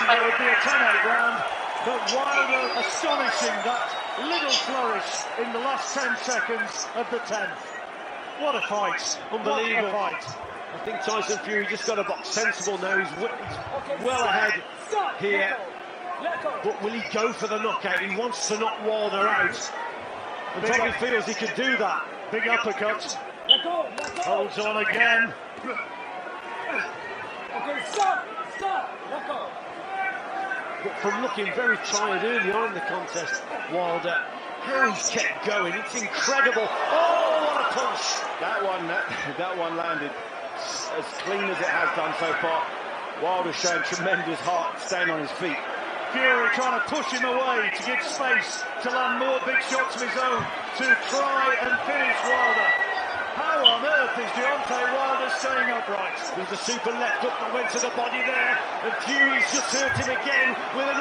there would be a 10-8 round, but Wilder astonishing that little flourish in the last 10 seconds of the 10th. What a fight. Unbelievable. What a fight. I think Tyson Fury just got to box sensible now. He's well ahead here. But will he go for the knockout? He wants to knock Wilder out. And probably feels he could do that. Big uppercut. Holds on again. Okay, stop! Let go. But from looking very tired early on in the contest, Wilder, how he's kept going, it's incredible. Oh, what a punch! That one landed as clean as it has done so far. Wilder showing tremendous heart, staying on his feet. Fury trying to push him away to give space to land more big shots of his own to try and finish Wilder. How on earth is Deontay Wilder staying upright? There's a super left hook that went to the body there, and Fury's just hurt him again with an